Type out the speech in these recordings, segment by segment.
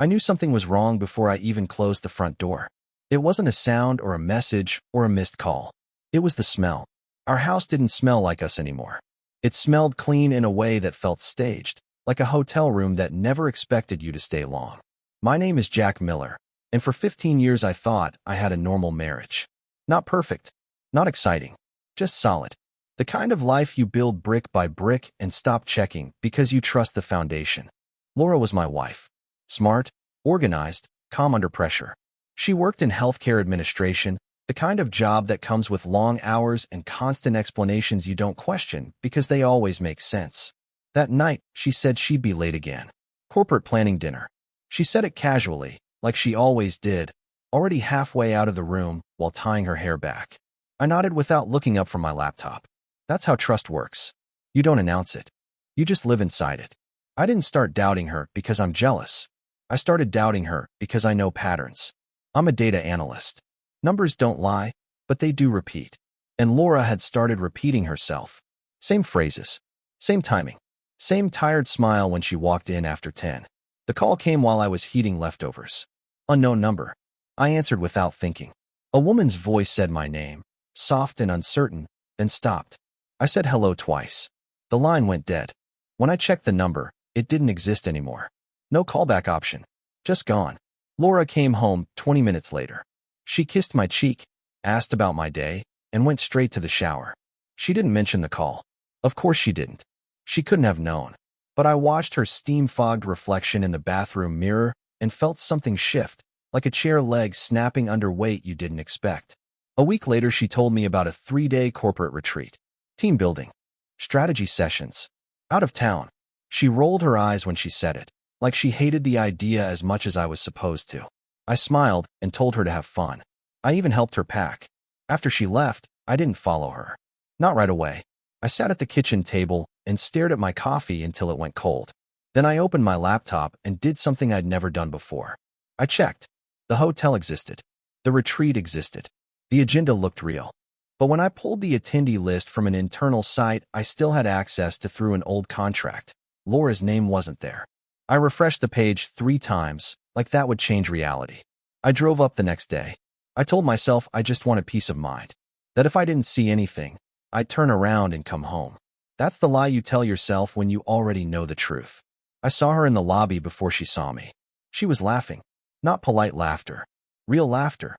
I knew something was wrong before I even closed the front door. It wasn't a sound or a message or a missed call. It was the smell. Our house didn't smell like us anymore. It smelled clean in a way that felt staged, like a hotel room that never expected you to stay long. My name is Jack Miller, and for 15 years I thought I had a normal marriage. Not perfect, not exciting, just solid. The kind of life you build brick by brick and stop checking because you trust the foundation. Laura was my wife. Smart, organized, calm under pressure. She worked in healthcare administration, the kind of job that comes with long hours and constant explanations you don't question because they always make sense. That night, she said she'd be late again. Corporate planning dinner. She said it casually, like she always did, already halfway out of the room while tying her hair back. I nodded without looking up from my laptop. That's how trust works. You don't announce it. You just live inside it. I didn't start doubting her because I'm jealous. I started doubting her because I know patterns. I'm a data analyst. Numbers don't lie, but they do repeat. And Laura had started repeating herself. Same phrases. Same timing. Same tired smile when she walked in after 10. The call came while I was heating leftovers. Unknown number. I answered without thinking. A woman's voice said my name, soft and uncertain, then stopped. I said hello twice. The line went dead. When I checked the number, it didn't exist anymore. No callback option. Just gone. Laura came home 20 minutes later. She kissed my cheek, asked about my day, and went straight to the shower. She didn't mention the call. Of course she didn't. She couldn't have known. But I watched her steam-fogged reflection in the bathroom mirror and felt something shift, like a chair leg snapping under weight you didn't expect. A week later, she told me about a 3-day corporate retreat. Team building. Strategy sessions. Out of town. She rolled her eyes when she said it, like she hated the idea as much as I was supposed to. I smiled and told her to have fun. I even helped her pack. After she left, I didn't follow her. Not right away. I sat at the kitchen table and stared at my coffee until it went cold. Then I opened my laptop and did something I'd never done before. I checked. The hotel existed. The retreat existed. The agenda looked real. But when I pulled the attendee list from an internal site I still had access to through an old contract, Laura's name wasn't there. I refreshed the page 3 times, like that would change reality. I drove up the next day. I told myself I just wanted peace of mind. That if I didn't see anything, I'd turn around and come home. That's the lie you tell yourself when you already know the truth. I saw her in the lobby before she saw me. She was laughing. Not polite laughter. Real laughter.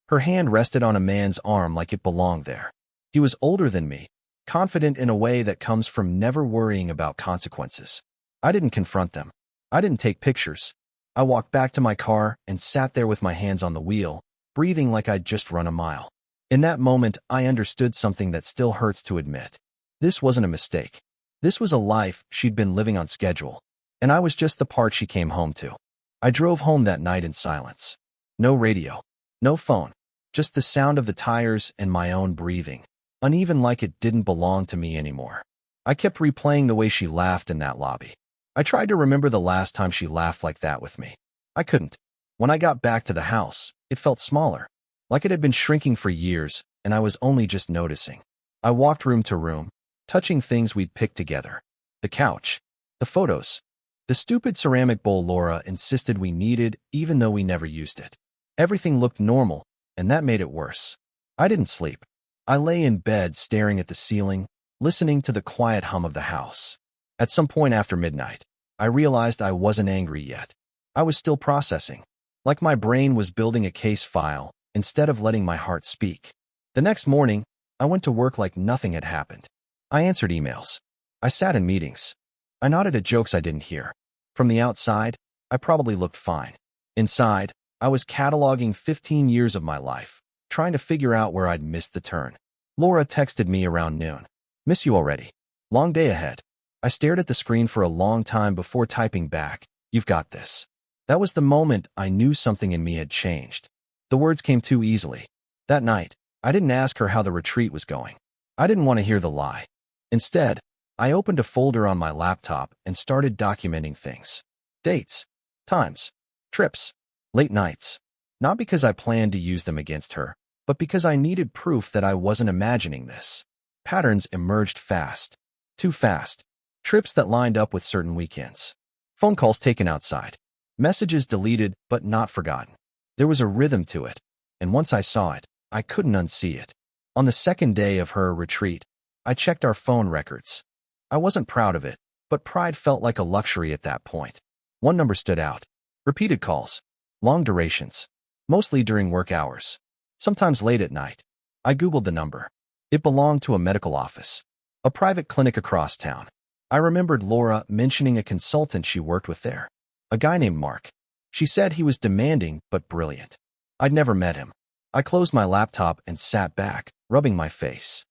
Her hand rested on a man's arm like it belonged there. He was older than me, confident in a way that comes from never worrying about consequences. I didn't confront them. I didn't take pictures. I walked back to my car and sat there with my hands on the wheel, breathing like I'd just run a mile. In that moment, I understood something that still hurts to admit. This wasn't a mistake. This was a life she'd been living on schedule, and I was just the part she came home to. I drove home that night in silence. No radio. No phone. Just the sound of the tires and my own breathing, uneven like it didn't belong to me anymore. I kept replaying the way she laughed in that lobby. I tried to remember the last time she laughed like that with me. I couldn't. When I got back to the house, it felt smaller, like it had been shrinking for years, and I was only just noticing. I walked room to room, touching things we'd picked together. The couch, the photos, the stupid ceramic bowl Laura insisted we needed even though we never used it. Everything looked normal, and that made it worse. I didn't sleep. I lay in bed staring at the ceiling, listening to the quiet hum of the house. At some point after midnight, I realized I wasn't angry yet. I was still processing, like my brain was building a case file instead of letting my heart speak. The next morning, I went to work like nothing had happened. I answered emails. I sat in meetings. I nodded at jokes I didn't hear. From the outside, I probably looked fine. Inside, I was cataloging 15 years of my life, trying to figure out where I'd missed the turn. Laura texted me around noon. Miss you already. Long day ahead. I stared at the screen for a long time before typing back, you've got this. That was the moment I knew something in me had changed. The words came too easily. That night, I didn't ask her how the retreat was going. I didn't want to hear the lie. Instead, I opened a folder on my laptop and started documenting things. Dates, times, trips, late nights. Not because I planned to use them against her, but because I needed proof that I wasn't imagining this. Patterns emerged fast. Too fast. Trips that lined up with certain weekends. Phone calls taken outside. Messages deleted but not forgotten. There was a rhythm to it, and once I saw it, I couldn't unsee it. On the second day of her retreat, I checked our phone records. I wasn't proud of it, but pride felt like a luxury at that point. One number stood out. Repeated calls. Long durations. Mostly during work hours. Sometimes late at night. I Googled the number. It belonged to a medical office. A private clinic across town. I remembered Laura mentioning a consultant she worked with there. A guy named Mark. She said he was demanding but brilliant. I'd never met him. I closed my laptop and sat back, rubbing my face.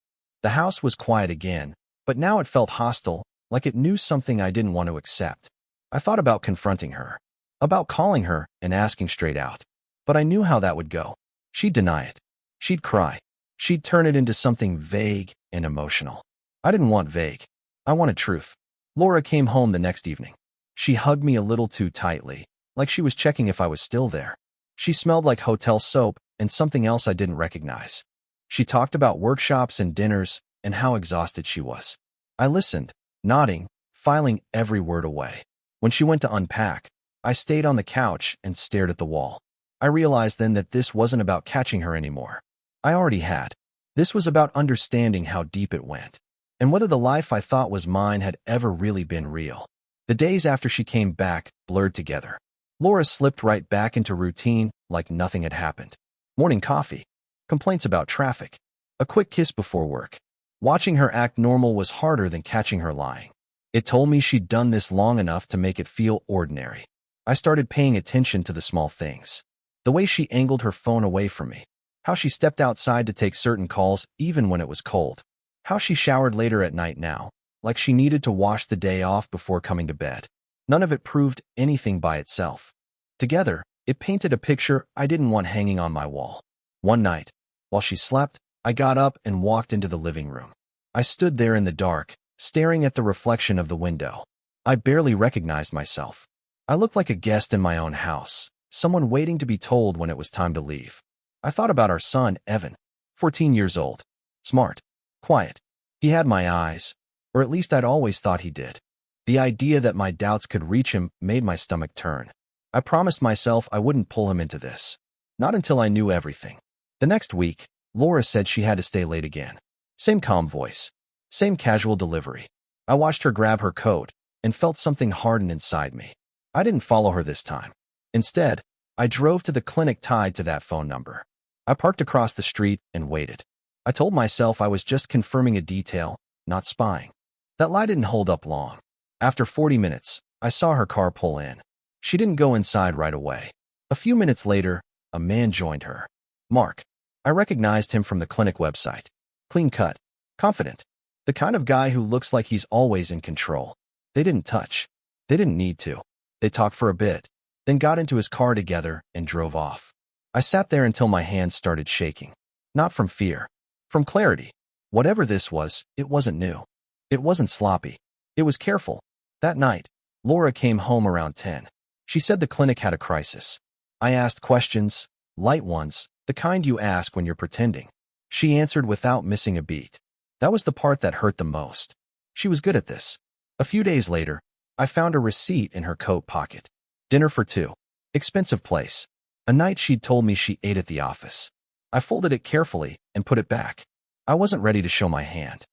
The house was quiet again, but now it felt hostile, like it knew something I didn't want to accept. I thought about confronting her, about calling her and asking straight out. But I knew how that would go. She'd deny it. She'd cry. She'd turn it into something vague and emotional. I didn't want vague. I wanted truth. Laura came home the next evening. She hugged me a little too tightly, like she was checking if I was still there. She smelled like hotel soap and something else I didn't recognize. She talked about workshops and dinners and how exhausted she was. I listened, nodding, filing every word away. When she went to unpack, I stayed on the couch and stared at the wall. I realized then that this wasn't about catching her anymore. I already had. This was about understanding how deep it went, and whether the life I thought was mine had ever really been real. The days after she came back blurred together. Laura slipped right back into routine like nothing had happened. Morning coffee, complaints about traffic, a quick kiss before work. Watching her act normal was harder than catching her lying. It told me she'd done this long enough to make it feel ordinary. I started paying attention to the small things. The way she angled her phone away from me. How she stepped outside to take certain calls even when it was cold. How she showered later at night now, like she needed to wash the day off before coming to bed. None of it proved anything by itself. Together, it painted a picture I didn't want hanging on my wall. One night, while she slept, I got up and walked into the living room. I stood there in the dark, staring at the reflection of the window. I barely recognized myself. I looked like a guest in my own house, someone waiting to be told when it was time to leave. I thought about our son, Evan, 14 years old. Smart. Quiet. He had my eyes, or at least I'd always thought he did. The idea that my doubts could reach him made my stomach turn. I promised myself I wouldn't pull him into this. Not until I knew everything. The next week, Laura said she had to stay late again. Same calm voice. Same casual delivery. I watched her grab her coat and felt something harden inside me. I didn't follow her this time. Instead, I drove to the clinic tied to that phone number. I parked across the street and waited. I told myself I was just confirming a detail, not spying. That lie didn't hold up long. After 40 minutes, I saw her car pull in. She didn't go inside right away. A few minutes later, a man joined her. Mark. I recognized him from the clinic website. Clean cut. Confident. The kind of guy who looks like he's always in control. They didn't touch. They didn't need to. They talked for a bit, then got into his car together and drove off. I sat there until my hands started shaking. Not from fear. From clarity. Whatever this was, it wasn't new. It wasn't sloppy. It was careful. That night, Laura came home around 10. She said the clinic had a crisis. I asked questions, light ones, the kind you ask when you're pretending. She answered without missing a beat. That was the part that hurt the most. She was good at this. A few days later, I found a receipt in her coat pocket. Dinner for two. Expensive place. A night she'd told me she ate at the office. I folded it carefully and put it back. I wasn't ready to show my hand.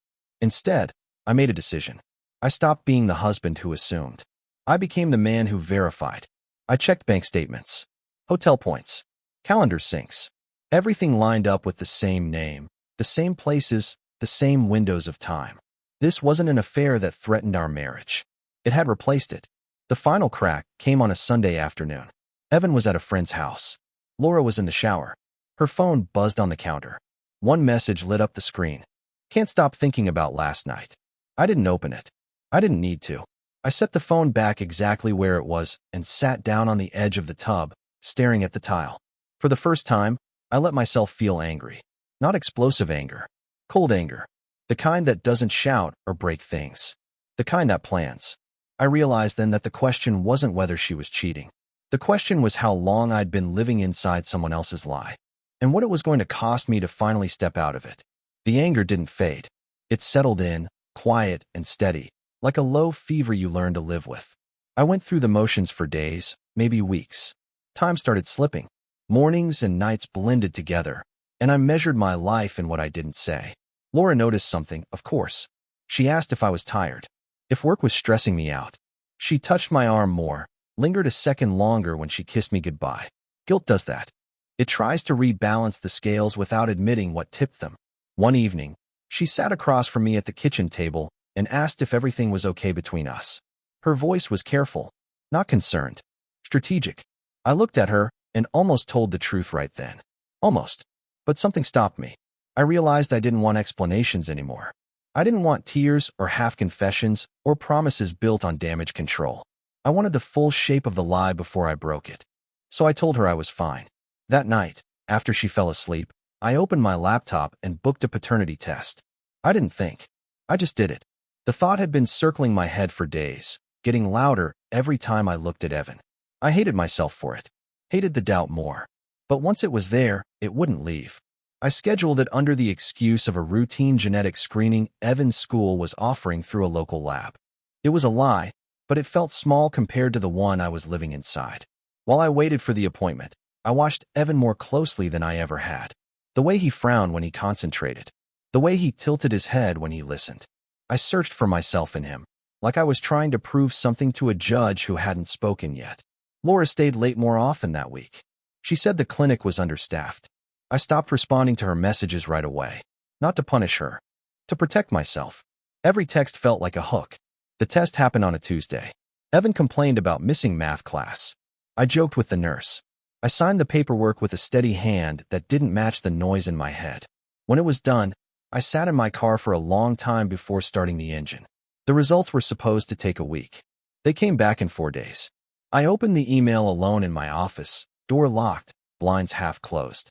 Instead, I made a decision. I stopped being the husband who assumed. I became the man who verified. I checked bank statements, hotel points, calendar syncs. Everything lined up with the same name, the same places, the same windows of time. This wasn't an affair that threatened our marriage. It had replaced it. The final crack came on a Sunday afternoon. Evan was at a friend's house. Laura was in the shower. Her phone buzzed on the counter. One message lit up the screen. Can't stop thinking about last night. I didn't open it. I didn't need to. I set the phone back exactly where it was and sat down on the edge of the tub, staring at the tile. For the first time, I let myself feel angry. Not explosive anger. Cold anger. The kind that doesn't shout or break things. The kind that plans. I realized then that the question wasn't whether she was cheating. The question was how long I'd been living inside someone else's lie, and what it was going to cost me to finally step out of it. The anger didn't fade. It settled in, quiet and steady, like a low fever you learn to live with. I went through the motions for days, maybe weeks. Time started slipping. Mornings and nights blended together, and I measured my life in what I didn't say. Laura noticed something, of course. She asked if I was tired, if work was stressing me out. She touched my arm more, lingered a second longer when she kissed me goodbye. Guilt does that. It tries to rebalance the scales without admitting what tipped them. One evening, she sat across from me at the kitchen table and asked if everything was okay between us. Her voice was careful, not concerned, strategic. I looked at her and almost told the truth right then. Almost. But something stopped me. I realized I didn't want explanations anymore. I didn't want tears or half-confessions or promises built on damage control. I wanted the full shape of the lie before I broke it. So I told her I was fine. That night, after she fell asleep, I opened my laptop and booked a paternity test. I didn't think. I just did it. The thought had been circling my head for days, getting louder every time I looked at Evan. I hated myself for it. Hated the doubt more. But once it was there, it wouldn't leave. I scheduled it under the excuse of a routine genetic screening Evan's school was offering through a local lab. It was a lie, but it felt small compared to the one I was living inside. While I waited for the appointment, I watched Evan more closely than I ever had. The way he frowned when he concentrated. The way he tilted his head when he listened. I searched for myself in him, like I was trying to prove something to a judge who hadn't spoken yet. Laura stayed late more often that week. She said the clinic was understaffed. I stopped responding to her messages right away. Not to punish her. To protect myself. Every text felt like a hook. The test happened on a Tuesday. Evan complained about missing math class. I joked with the nurse. I signed the paperwork with a steady hand that didn't match the noise in my head. When it was done, I sat in my car for a long time before starting the engine. The results were supposed to take a week. They came back in 4 days. I opened the email alone in my office, door locked, blinds half closed.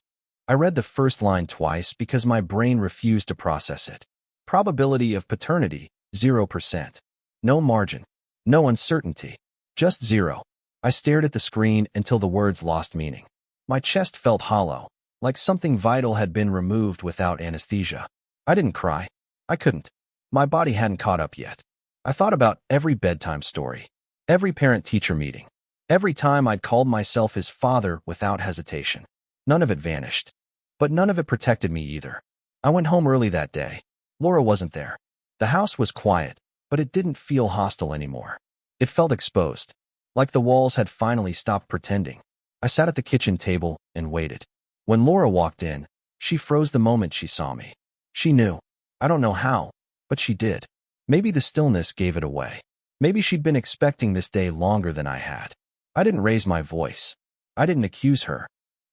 I read the first line twice because my brain refused to process it. Probability of paternity, 0%. No margin. No uncertainty. Just 0. I stared at the screen until the words lost meaning. My chest felt hollow, like something vital had been removed without anesthesia. I didn't cry. I couldn't. My body hadn't caught up yet. I thought about every bedtime story, every parent-teacher meeting, every time I'd called myself his father without hesitation. None of it vanished. But none of it protected me either. I went home early that day. Laura wasn't there. The house was quiet, but it didn't feel hostile anymore. It felt exposed, like the walls had finally stopped pretending. I sat at the kitchen table and waited. When Laura walked in, she froze the moment she saw me. She knew. I don't know how, but she did. Maybe the stillness gave it away. Maybe she'd been expecting this day longer than I had. I didn't raise my voice. I didn't accuse her.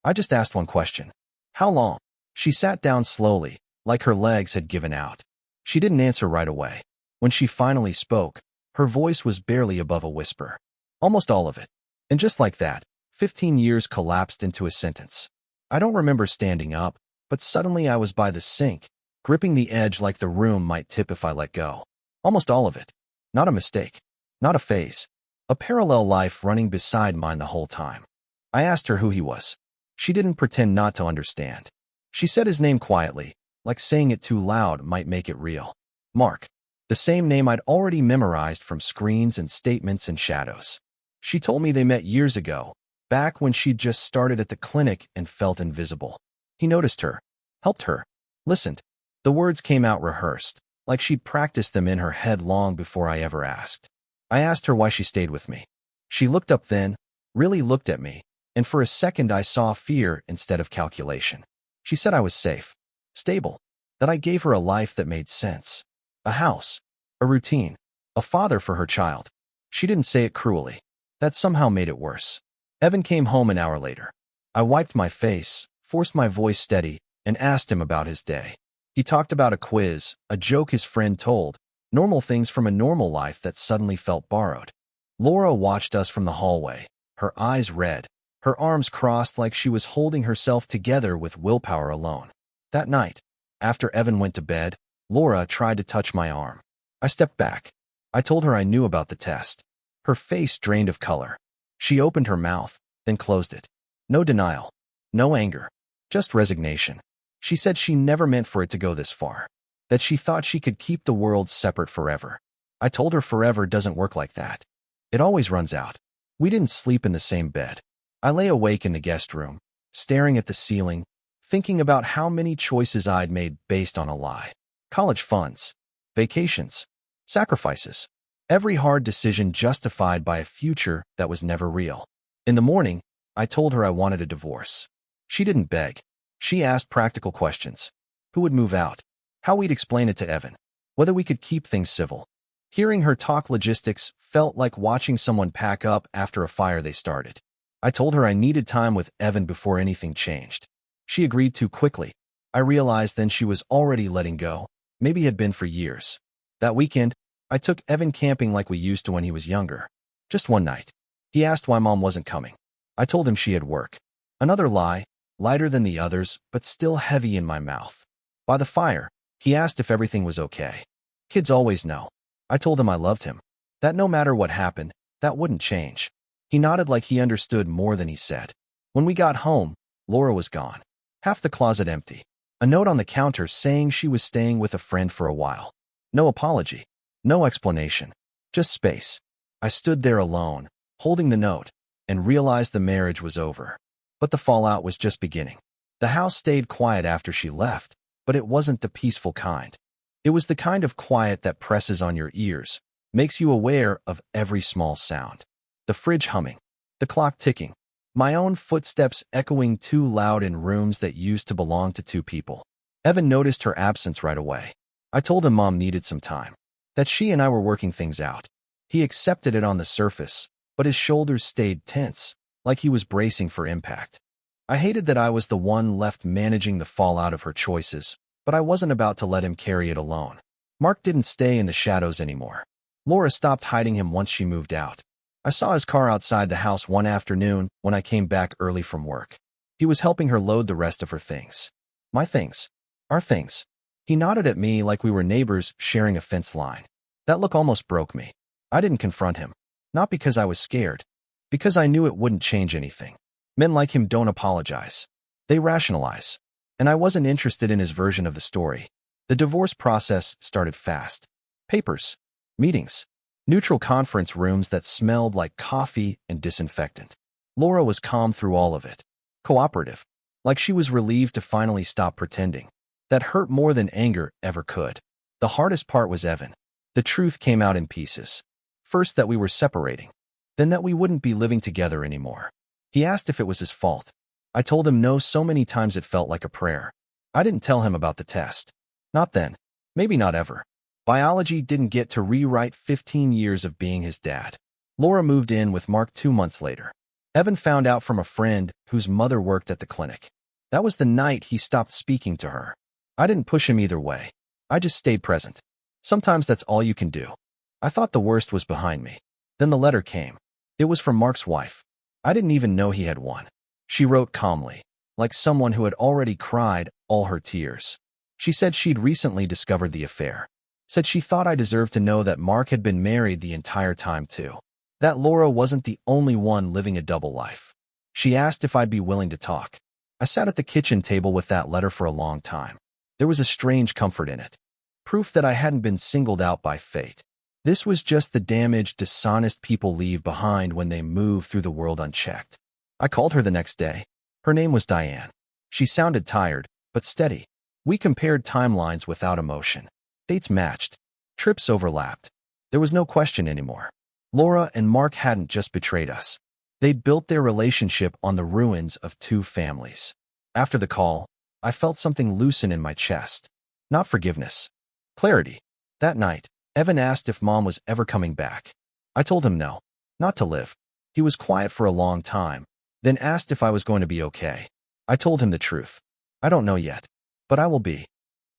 I just asked one question. How long? She sat down slowly, like her legs had given out. She didn't answer right away. When she finally spoke, her voice was barely above a whisper. Almost all of it. And just like that, 15 years collapsed into a sentence. I don't remember standing up, but suddenly I was by the sink, gripping the edge like the room might tip if I let go. Almost all of it. Not a mistake. Not a phase. A parallel life running beside mine the whole time. I asked her who he was. She didn't pretend not to understand. She said his name quietly, like saying it too loud might make it real. Mark. The same name I'd already memorized from screens and statements and shadows. She told me they met years ago, back when she'd just started at the clinic and felt invisible. He noticed her, helped her, listened. The words came out rehearsed, like she'd practiced them in her head long before I ever asked. I asked her why she stayed with me. She looked up then, really looked at me, and for a second I saw fear instead of calculation. She said I was safe, stable, that I gave her a life that made sense. A house, a routine, a father for her child. She didn't say it cruelly. That somehow made it worse. Evan came home an hour later. I wiped my face, forced my voice steady, and asked him about his day. He talked about a quiz, a joke his friend told, normal things from a normal life that suddenly felt borrowed. Laura watched us from the hallway, her eyes red, her arms crossed like she was holding herself together with willpower alone. That night, after Evan went to bed, Laura tried to touch my arm. I stepped back. I told her I knew about the test. Her face drained of color. She opened her mouth, then closed it. No denial. No anger. Just resignation. She said she never meant for it to go this far. That she thought she could keep the world separate forever. I told her forever doesn't work like that. It always runs out. We didn't sleep in the same bed. I lay awake in the guest room, staring at the ceiling, thinking about how many choices I'd made based on a lie. College funds, vacations, sacrifices. Every hard decision justified by a future that was never real. In the morning, I told her I wanted a divorce. She didn't beg. She asked practical questions. Who would move out? How we'd explain it to Evan? Whether we could keep things civil. Hearing her talk logistics felt like watching someone pack up after a fire they started. I told her I needed time with Evan before anything changed. She agreed too quickly. I realized then she was already letting go, maybe had been for years. That weekend, I took Evan camping like we used to when he was younger. Just one night. He asked why Mom wasn't coming. I told him she had work. Another lie, lighter than the others, but still heavy in my mouth. By the fire, he asked if everything was okay. Kids always know. I told him I loved him. That no matter what happened, that wouldn't change. He nodded like he understood more than he said. When we got home, Laura was gone. Half the closet empty. A note on the counter saying she was staying with a friend for a while. No apology. No explanation. Just space. I stood there alone, holding the note, and realized the marriage was over. But the fallout was just beginning. The house stayed quiet after she left, but it wasn't the peaceful kind. It was the kind of quiet that presses on your ears, makes you aware of every small sound. The fridge humming, the clock ticking, my own footsteps echoing too loud in rooms that used to belong to two people. Evan noticed her absence right away. I told him Mom needed some time, that she and I were working things out. He accepted it on the surface, but his shoulders stayed tense, like he was bracing for impact. I hated that I was the one left managing the fallout of her choices, but I wasn't about to let him carry it alone. Mark didn't stay in the shadows anymore. Laura stopped hiding him once she moved out. I saw his car outside the house one afternoon when I came back early from work. He was helping her load the rest of her things. My things. Our things. He nodded at me like we were neighbors sharing a fence line. That look almost broke me. I didn't confront him. Not because I was scared. Because I knew it wouldn't change anything. Men like him don't apologize. They rationalize. And I wasn't interested in his version of the story. The divorce process started fast. Papers. Meetings. Neutral conference rooms that smelled like coffee and disinfectant. Laura was calm through all of it. Cooperative. Like she was relieved to finally stop pretending. That hurt more than anger ever could. The hardest part was Evan. The truth came out in pieces. First that we were separating. Then that we wouldn't be living together anymore. He asked if it was his fault. I told him no so many times it felt like a prayer. I didn't tell him about the test. Not then. Maybe not ever. Biology didn't get to rewrite 15 years of being his dad. Laura moved in with Mark 2 months later. Evan found out from a friend whose mother worked at the clinic. That was the night he stopped speaking to her. I didn't push him either way. I just stayed present. Sometimes that's all you can do. I thought the worst was behind me. Then the letter came. It was from Mark's wife. I didn't even know he had one. She wrote calmly, like someone who had already cried all her tears. She said she'd recently discovered the affair. Said she thought I deserved to know that Mark had been married the entire time too. That Laura wasn't the only one living a double life. She asked if I'd be willing to talk. I sat at the kitchen table with that letter for a long time. There was a strange comfort in it. Proof that I hadn't been singled out by fate. This was just the damage dishonest people leave behind when they move through the world unchecked. I called her the next day. Her name was Diane. She sounded tired, but steady. We compared timelines without emotion. Dates matched. Trips overlapped. There was no question anymore. Laura and Mark hadn't just betrayed us. They'd built their relationship on the ruins of two families. After the call, I felt something loosen in my chest. Not forgiveness. Clarity. That night, Evan asked if Mom was ever coming back. I told him no. Not to live. He was quiet for a long time, then asked if I was going to be okay. I told him the truth. I don't know yet, but I will be.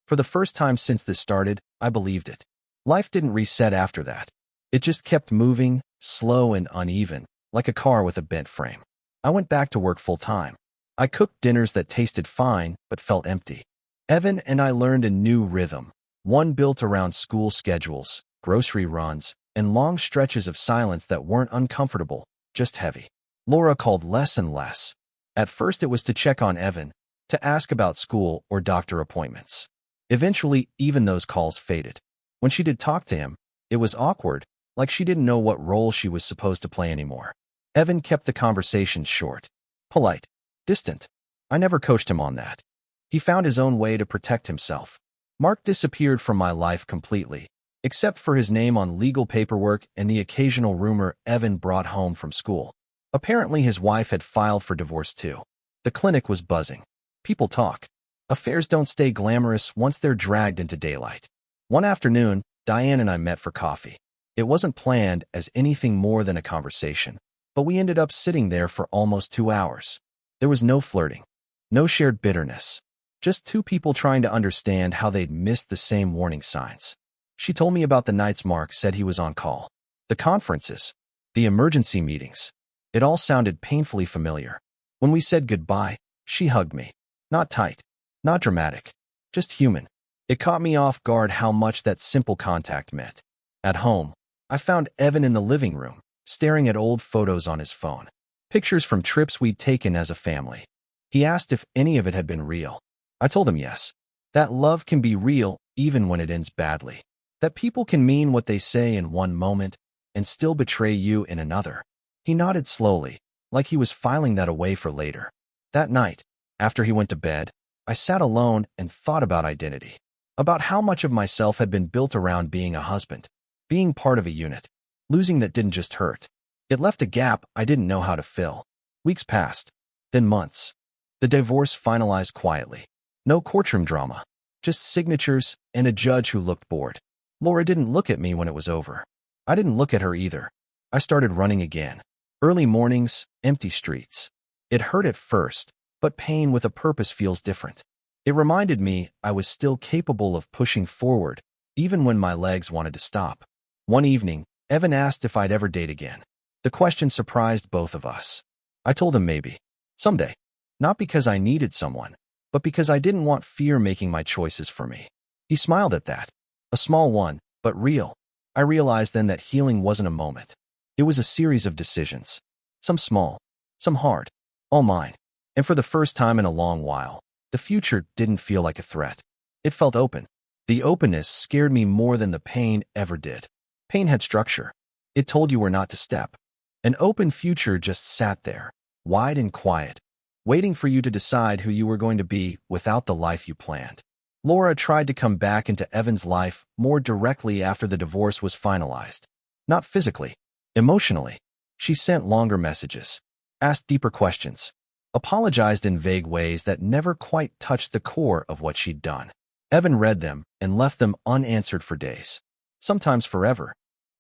For the first time since this started, I believed it. Life didn't reset after that. It just kept moving, slow and uneven, like a car with a bent frame. I went back to work full-time. I cooked dinners that tasted fine but felt empty. Evan and I learned a new rhythm, one built around school schedules, grocery runs, and long stretches of silence that weren't uncomfortable, just heavy. Laura called less and less. At first it was to check on Evan, to ask about school or doctor appointments. Eventually, even those calls faded. When she did talk to him, it was awkward, like she didn't know what role she was supposed to play anymore. Evan kept the conversation short, polite, distant. I never coached him on that. He found his own way to protect himself. Mark disappeared from my life completely, except for his name on legal paperwork and the occasional rumor Evan brought home from school. Apparently his wife had filed for divorce too. The clinic was buzzing. People talk. Affairs don't stay glamorous once they're dragged into daylight. One afternoon, Diane and I met for coffee. It wasn't planned as anything more than a conversation, but we ended up sitting there for almost 2 hours. There was no flirting, no shared bitterness, just two people trying to understand how they'd missed the same warning signs. She told me about the nights Mark said he was on call, the conferences, the emergency meetings. It all sounded painfully familiar. When we said goodbye, she hugged me. Not tight, not dramatic, just human. It caught me off guard how much that simple contact meant. At home, I found Evan in the living room, staring at old photos on his phone. Pictures from trips we'd taken as a family. He asked if any of it had been real. I told him yes. That love can be real even when it ends badly. That people can mean what they say in one moment and still betray you in another. He nodded slowly, like he was filing that away for later. That night, after he went to bed, I sat alone and thought about identity. About how much of myself had been built around being a husband, being part of a unit. Losing that didn't just hurt. It left a gap I didn't know how to fill. Weeks passed, then months. The divorce finalized quietly. No courtroom drama, just signatures and a judge who looked bored. Laura didn't look at me when it was over. I didn't look at her either. I started running again. Early mornings, empty streets. It hurt at first, but pain with a purpose feels different. It reminded me I was still capable of pushing forward, even when my legs wanted to stop. One evening, Evan asked if I'd ever date again. The question surprised both of us. I told him maybe. Someday. Not because I needed someone, but because I didn't want fear making my choices for me. He smiled at that. A small one, but real. I realized then that healing wasn't a moment. It was a series of decisions. Some small, some hard, all mine. And for the first time in a long while, the future didn't feel like a threat. It felt open. The openness scared me more than the pain ever did. Pain had structure. It told you where not to step. An open future just sat there, wide and quiet, waiting for you to decide who you were going to be without the life you planned. Laura tried to come back into Evan's life more directly after the divorce was finalized. Not physically, emotionally. She sent longer messages, asked deeper questions, apologized in vague ways that never quite touched the core of what she'd done. Evan read them and left them unanswered for days, sometimes forever.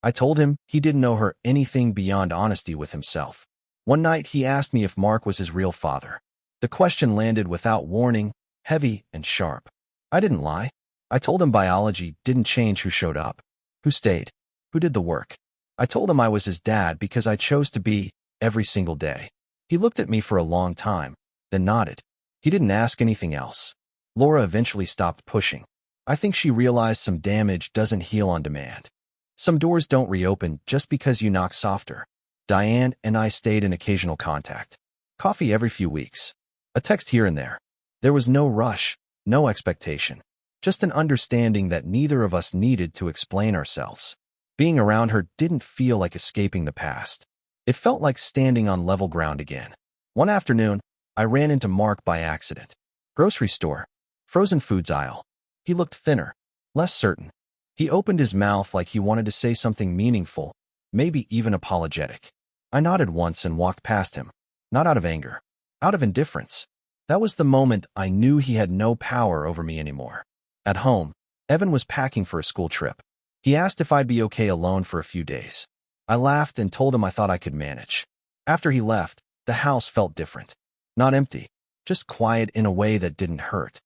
I told him he didn't know her anything beyond honesty with himself. One night he asked me if Mark was his real father. The question landed without warning, heavy and sharp. I didn't lie. I told him biology didn't change who showed up, who stayed, who did the work. I told him I was his dad because I chose to be, every single day. He looked at me for a long time, then nodded. He didn't ask anything else. Laura eventually stopped pushing. I think she realized some damage doesn't heal on demand. Some doors don't reopen just because you knock softer. Diane and I stayed in occasional contact. Coffee every few weeks. A text here and there. There was no rush, no expectation. Just an understanding that neither of us needed to explain ourselves. Being around her didn't feel like escaping the past. It felt like standing on level ground again. One afternoon, I ran into Mark by accident. Grocery store. Frozen foods aisle. He looked thinner, less certain. He opened his mouth like he wanted to say something meaningful, maybe even apologetic. I nodded once and walked past him, not out of anger, out of indifference. That was the moment I knew he had no power over me anymore. At home, Evan was packing for a school trip. He asked if I'd be okay alone for a few days. I laughed and told him I thought I could manage. After he left, the house felt different. Not empty, just quiet in a way that didn't hurt.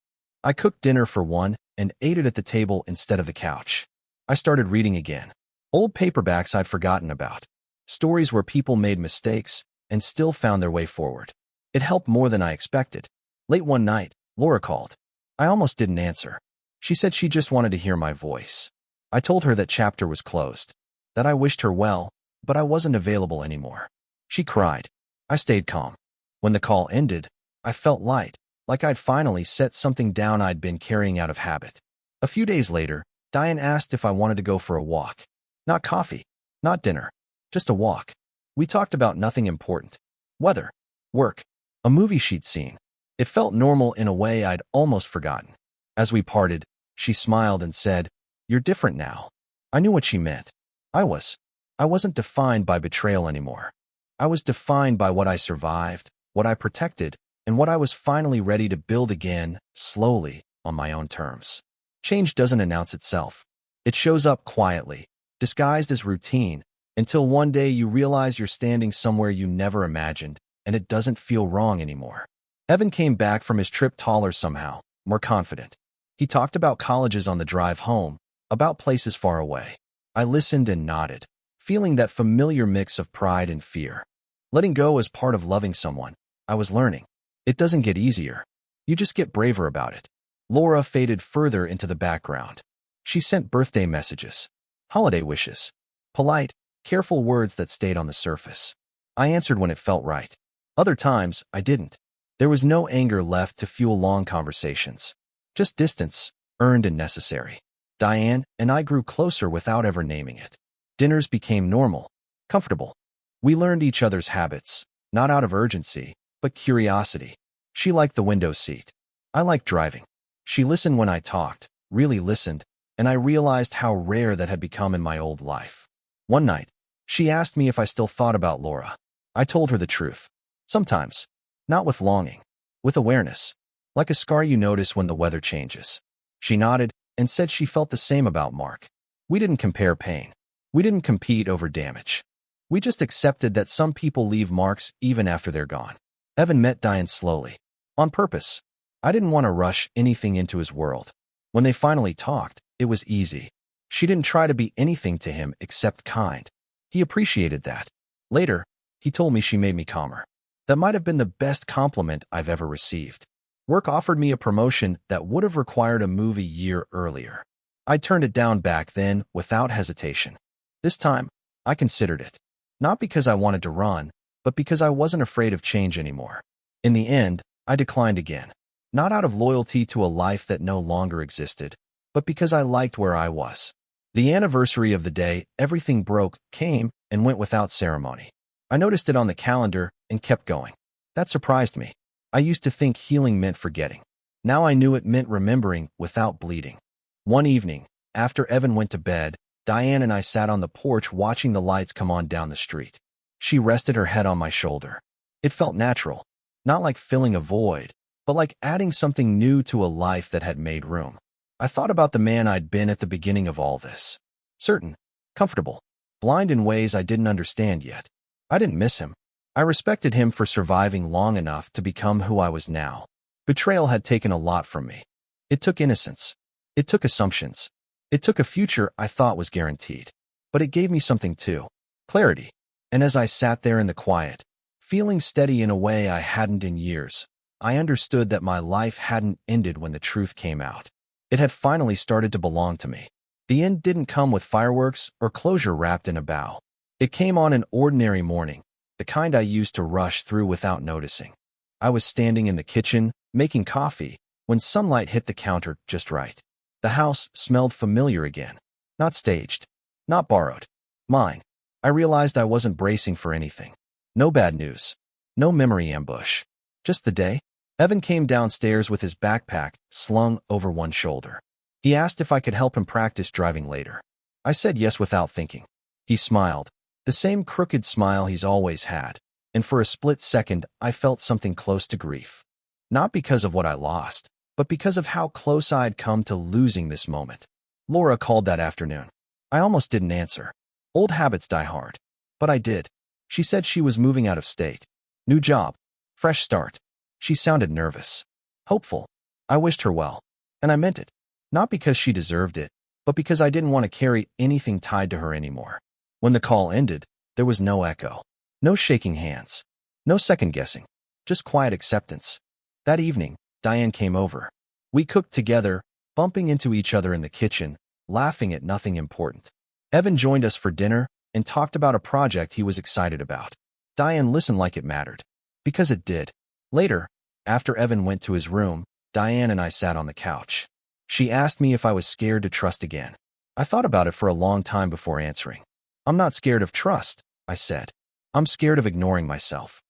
I cooked dinner for one and ate it at the table instead of the couch. I started reading again. Old paperbacks I'd forgotten about. Stories where people made mistakes and still found their way forward. It helped more than I expected. Late one night, Laura called. I almost didn't answer. She said she just wanted to hear my voice. I told her that chapter was closed, that I wished her well, but I wasn't available anymore. She cried. I stayed calm. When the call ended, I felt light, like I'd finally set something down I'd been carrying out of habit. A few days later, Diane asked if I wanted to go for a walk. Not coffee, not dinner, just a walk. We talked about nothing important. Weather, work, a movie she'd seen. It felt normal in a way I'd almost forgotten. As we parted, she smiled and said, "You're different now." I knew what she meant. I was. I wasn't defined by betrayal anymore. I was defined by what I survived, what I protected, and what I was finally ready to build again, slowly, on my own terms. Change doesn't announce itself. It shows up quietly, disguised as routine, until one day you realize you're standing somewhere you never imagined, and it doesn't feel wrong anymore. Evan came back from his trip taller somehow, more confident. He talked about colleges on the drive home, about places far away. I listened and nodded, feeling that familiar mix of pride and fear. Letting go is part of loving someone. I was learning. It doesn't get easier. You just get braver about it. Laura faded further into the background. She sent birthday messages, holiday wishes, polite, careful words that stayed on the surface. I answered when it felt right. Other times, I didn't. There was no anger left to fuel long conversations. Just distance, earned and necessary. Diane and I grew closer without ever naming it. Dinners became normal, comfortable. We learned each other's habits, not out of urgency, but curiosity. She liked the window seat. I liked driving. She listened when I talked, really listened, and I realized how rare that had become in my old life. One night, she asked me if I still thought about Laura. I told her the truth. Sometimes. Not with longing. With awareness. Like a scar you notice when the weather changes. She nodded and said she felt the same about Mark. We didn't compare pain. We didn't compete over damage. We just accepted that some people leave marks even after they're gone. Evan met Diane slowly. On purpose. I didn't want to rush anything into his world. When they finally talked, it was easy. She didn't try to be anything to him except kind. He appreciated that. Later, he told me she made me calmer. That might have been the best compliment I've ever received. Work offered me a promotion that would have required a move a year earlier. I turned it down back then without hesitation. This time, I considered it. Not because I wanted to run, but because I wasn't afraid of change anymore. In the end, I declined again. Not out of loyalty to a life that no longer existed, but because I liked where I was. The anniversary of the day everything broke came and went without ceremony. I noticed it on the calendar and kept going. That surprised me. I used to think healing meant forgetting. Now I knew it meant remembering without bleeding. One evening, after Evan went to bed, Diane and I sat on the porch watching the lights come on down the street. She rested her head on my shoulder. It felt natural, not like filling a void, but like adding something new to a life that had made room. I thought about the man I'd been at the beginning of all this. Certain, comfortable, blind in ways I didn't understand yet. I didn't miss him. I respected him for surviving long enough to become who I was now. Betrayal had taken a lot from me. It took innocence. It took assumptions. It took a future I thought was guaranteed. But it gave me something too. Clarity. And as I sat there in the quiet, feeling steady in a way I hadn't in years, I understood that my life hadn't ended when the truth came out. It had finally started to belong to me. The end didn't come with fireworks or closure wrapped in a bow. It came on an ordinary morning, the kind I used to rush through without noticing. I was standing in the kitchen, making coffee, when sunlight hit the counter just right. The house smelled familiar again. Not staged. Not borrowed. Mine. I realized I wasn't bracing for anything. No bad news. No memory ambush. Just the day. Evan came downstairs with his backpack slung over one shoulder. He asked if I could help him practice driving later. I said yes without thinking. He smiled. The same crooked smile he's always had. And for a split second, I felt something close to grief. Not because of what I lost, but because of how close I'd come to losing this moment. Laura called that afternoon. I almost didn't answer. Old habits die hard. But I did. She said she was moving out of state. New job. Fresh start. She sounded nervous. Hopeful. I wished her well. And I meant it. Not because she deserved it, but because I didn't want to carry anything tied to her anymore. When the call ended, there was no echo. No shaking hands. No second guessing. Just quiet acceptance. That evening, Diane came over. We cooked together, bumping into each other in the kitchen, laughing at nothing important. Evan joined us for dinner and talked about a project he was excited about. Diane listened like it mattered. Because it did. Later, after Evan went to his room, Diane and I sat on the couch. She asked me if I was scared to trust again. I thought about it for a long time before answering. I'm not scared of trust, I said. I'm scared of ignoring myself.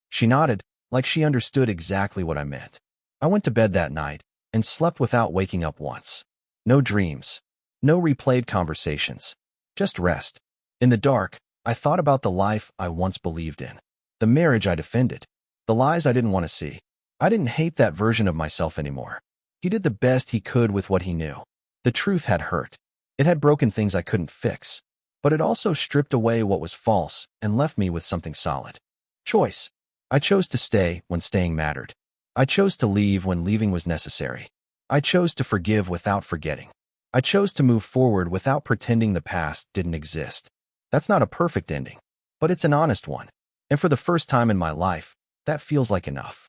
She nodded, like she understood exactly what I meant. I went to bed that night and slept without waking up once. No dreams. No replayed conversations. Just rest. In the dark, I thought about the life I once believed in. The marriage I defended. The lies I didn't want to see. I didn't hate that version of myself anymore. He did the best he could with what he knew. The truth had hurt. It had broken things I couldn't fix. But it also stripped away what was false and left me with something solid. Choice. I chose to stay when staying mattered. I chose to leave when leaving was necessary. I chose to forgive without forgetting. I chose to move forward without pretending the past didn't exist. That's not a perfect ending, but it's an honest one. And for the first time in my life, that feels like enough.